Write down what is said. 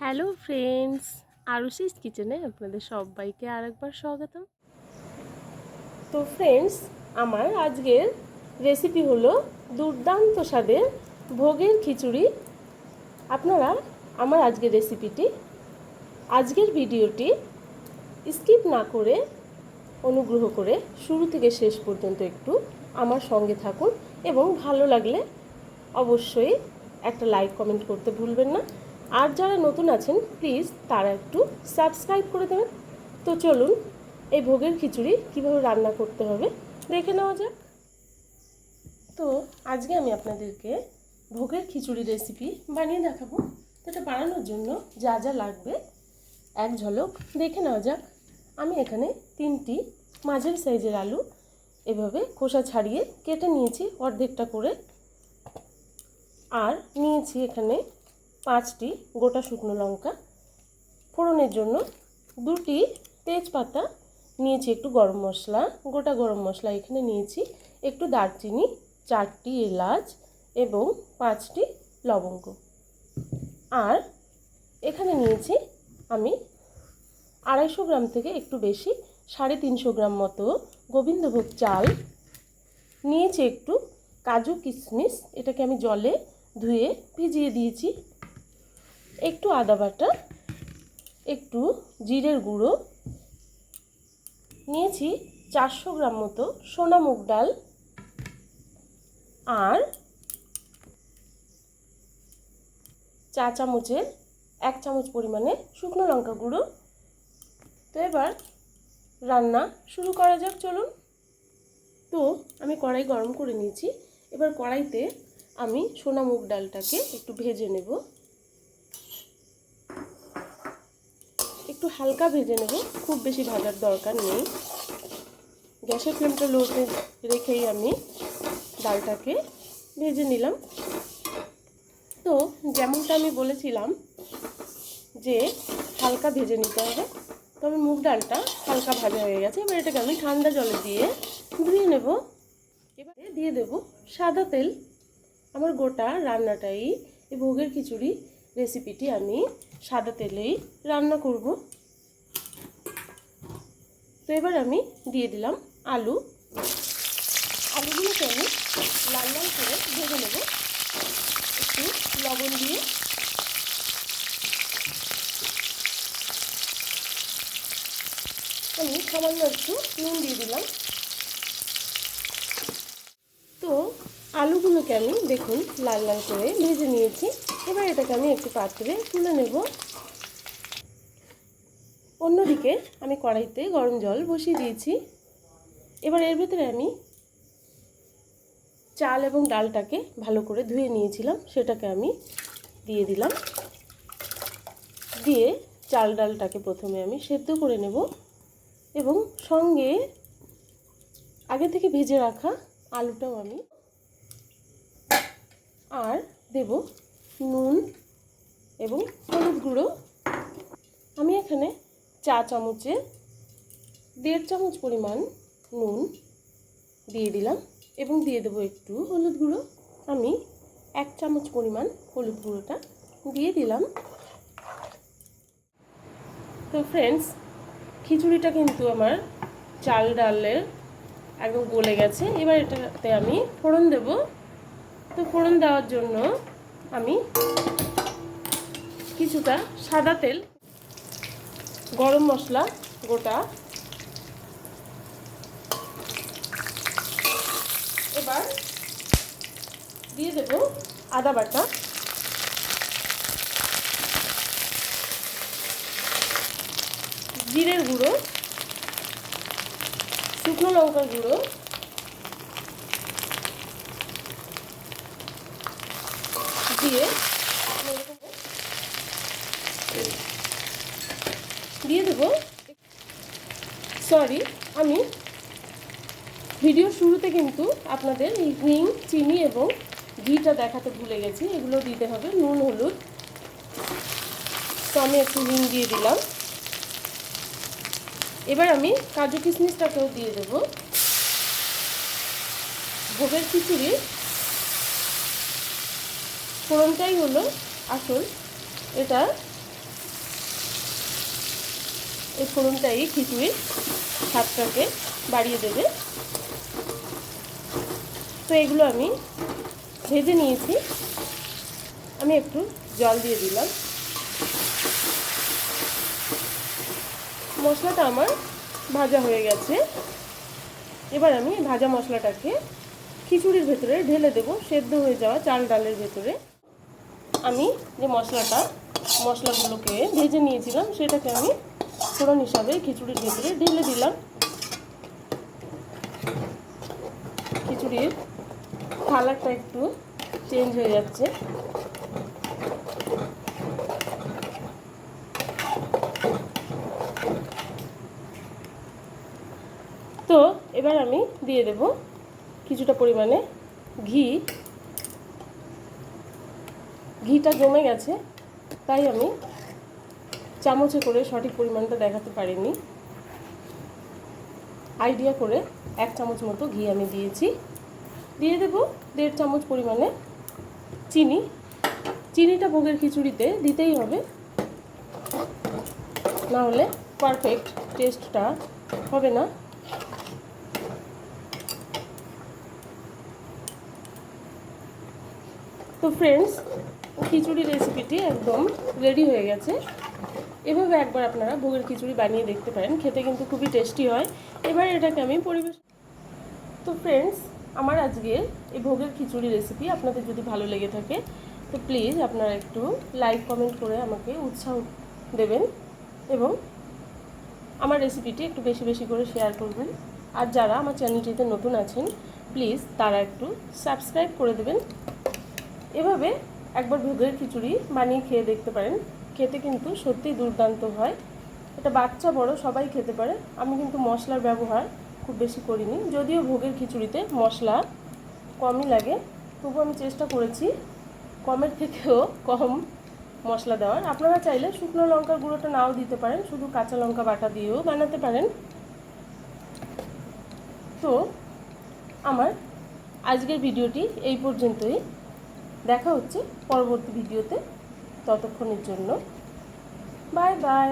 Hello friends, আরুষিস কিচেনে আপনাদের সবাইকে আরেকবার স্বাগতম। তো ফ্রেন্ডস, আমার আজকের রেসিপি হলো দুর্দান্ত স্বাদের ভোগের খিচুড়ি। আপনারা আমার আজকের ভিডিওটি স্কিপ না করে অনুগ্রহ করে শুরু থেকে শেষ পর্যন্ত একটু আমার সঙ্গে থাকুন এবং ভালো লাগলে অবশ্যই একটা লাইক কমেন্ট করতে ভুলবেন না। আর যারা নতুন আছেন প্লিজ তারা একটু সাবস্ক্রাইব করে দেবেন। তো চলুন এই ভোগের খিচুড়ি কীভাবে রান্না করতে হবে দেখে নেওয়া যাক। তো আজকে আমি আপনাদেরকে ভোগের খিচুড়ি রেসিপি বানিয়ে দেখাবো। তো এটা বানানোর জন্য যা যা লাগবে এক ঝলক দেখে নেওয়া যাক। আমি এখানে 3টি মাঝারি সাইজের আলু এভাবে খোসা ছাড়িয়ে কেটে নিয়েছি অর্ধেকটা করে। আর নিয়েছি এখানে 5টি গোটা শুকনো লঙ্কা, ফোড়নের জন্য 2টি তেজপাতা নিয়েছি, একটু গরম মশলা, গোটা গরম মশলা এখানে নিয়েছি, একটু দারচিনি, 4টি এলাচ এবং 5টি লবঙ্গ। আর এখানে নিয়েছি আমি 250 গ্রাম থেকে একটু বেশি 350 গ্রাম মতো গোবিন্দভোগ চাল নিয়েছি, একটু কাজু কিশমিশ, এটাকে আমি জলে ধুয়ে ভিজিয়ে দিয়েছি, একটু আদা বাটা, একটু জিরের গুঁড়ো নিয়েছি, 400 গ্রাম মতো সোনা মুগ ডাল, আর 1 চামচ পরিমাণে শুকনো লঙ্কা গুঁড়ো। তো এবার রান্না শুরু করা যাক, চলুন। তো আমি কড়াই গরম করে নিয়েছি। এবার কড়াইতে আমি সোনা মুগ ডালটাকে একটু ভেজে নেব, একটু হালকা ভেজে নেব, খুব বেশি ভাজার দরকার নেই। গ্যাসের ফ্লেমটা লোতে রেখেই আমি ডালটাকে ভেজে নিলাম। তো যেমনটা আমি বলেছিলাম যে হালকা ভেজে নিতে হবে, তবে মুগ ডালটা হালকা ভাজা হয়ে গেছে। এবার এটাকে আমি ঠান্ডা জলে দিয়ে ধুয়ে নেব। এবারে দিয়ে দেব সাদা তেল। আমার গোটা রান্নাটাই, এই ভোগের খিচুড়ি রেসিপিটি আমি সাদা তেলেই রান্না করব। তো এবার আমি দিয়ে দিলাম আলুগুলোকে আমি লাল লাল করে ভেজে নেব, একটু লবণ দিয়ে। আমি সামান্য একটু নুন দিয়ে দিলাম। তো আলুগুলোকে আমি দেখুন লাল লাল করে ভেজে নিয়েছি। এবার এটাকে আমি একটু পাত্রে তুলে নেব। অন্যদিকে আমি কড়াইতে গরম জল বসিয়ে দিয়েছি। এবার এর ভেতরে আমি চাল এবং ডালটাকে ভালো করে ধুয়ে নিয়েছিলাম, সেটাকে আমি দিয়ে দিলাম। দিয়ে চাল ডালটাকে প্রথমে আমি সেদ্ধ করে নেব এবং সঙ্গে আগে থেকে ভেজে রাখা আলুটাও আমি, আর দেব নুন এবং হলুদ গুঁড়ো। আমি এখানে 1 চামচের 1.5 চামচ পরিমাণ নুন দিয়ে দিলাম এবং দিয়ে দেবো একটু হলুদ গুঁড়ো। আমি 1 চামচ পরিমাণ হলুদ গুঁড়োটা দিয়ে দিলাম। তো ফ্রেন্ডস, খিচুড়িটা কিন্তু আমার চাল ডালের একদম গলে গেছে। এবার এটাতে আমি ফোড়ন দেব। তো ফোড়ন দেওয়ার জন্য আমি কিছুটা সাদা তেল, গরম মশলা গোটা, এবার দিয়ে দেব আদা বাটা, জিরের গুঁড়ো, শুকনো লঙ্কার গুঁড়ো, দিয়ে দেব আমি ভিডিও শুরুতে কিন্তু আপনাদের হিং, চিনি এবং ঘিটা দেখাতে ভুলে গেছি, এগুলো দিতে হবে, নুন হলুদ। তো আমি একটু হিং দিয়ে দিলাম। এবার আমি কাজু কিশমিশটাকেও দিয়ে দেব। ভোগের খিচুড়ি ফোড়নটাই হলো আসল, এটা এই ফোড়নটাই খিচুড়ির স্বাদটাকে বাড়িয়ে দেবে। তো এগুলো আমি ভেজে নিয়েছি। আমি একটু জল দিয়ে দিলাম। মশলাটা আমার ভাজা হয়ে গেছে। এবার আমি ভাজা মশলাটাকে খিচুড়ির ভেতরে ঢেলে দেবো, সেদ্ধ হয়ে যাওয়া চাল ডালের ভেতরে। আমি যে মশলাগুলোকে ভেজে নিয়েছিলাম সেটাকে আমি ফোড়ন হিসাবে খিচুড়ির ভেতরে ঢেলে দিলাম। খিচুড়ির কালারটা একটু চেঞ্জ হয়ে যাচ্ছে। তো এবার আমি দিয়ে দেব কিছুটা পরিমাণে ঘি। ঘিটা জমে গেছে, তাই আমি চামচে করে সঠিক পরিমাণটা দেখাতে পারিনি। আইডিয়া করে 1 চামচ মতো ঘি আমি দিয়েছি। দিয়ে দেব 1.5 চামচ পরিমাণে চিনি। চিনিটা ভোগের খিচুড়িতে দিতেই হবে, না হলে পারফেক্ট টেস্টটা হবে না। তো ফ্রেন্ডস, খিচুড়ি রেসিপিটি একদম রেডি হয়ে গেছে। এভাবে একবার আপনারা ভোগের খিচুড়ি বানিয়ে দেখতে পারেন, খেতে কিন্তু খুবই টেস্টি হয়। এবার এটাকে আমি তো ফ্রেন্ডস, আমার আজকের এই ভোগের খিচুড়ি রেসিপি আপনাদের যদি ভালো লেগে থাকে তো প্লিজ আপনারা একটু লাইক কমেন্ট করে আমাকে উৎসাহ দেবেন এবং আমার রেসিপিটি একটু বেশি বেশি করে শেয়ার করবেন। আর যারা আমার চ্যানেলটিতে নতুন আছেন প্লিজ তারা একটু সাবস্ক্রাইব করে দেবেন। এভাবে একবার ভোগের খিচুড়ি বানিয়ে খেয়ে দেখতে পারেন, খেতে কিন্তু সত্যিই দুর্দান্ত হয়। এটা বাচ্চা বড় সবাই খেতে পারে। আমি কিন্তু মশলার ব্যবহার খুব বেশি করিনি, যদিও ভোগের খিচুড়িতে মশলা কমই লাগে, তবু আমি চেষ্টা করেছি কমের থেকেও কম মশলা দেওয়ার। আপনারা চাইলে শুকনো লঙ্কার গুঁড়োটা নাও দিতে পারেন, শুধু কাঁচা লঙ্কা বাটা দিয়েও বানাতে পারেন। তো আমার আজকের ভিডিওটি এই পর্যন্তই। দেখা হচ্ছে পরবর্তী ভিডিওতে। ততক্ষণের জন্য বাই বাই।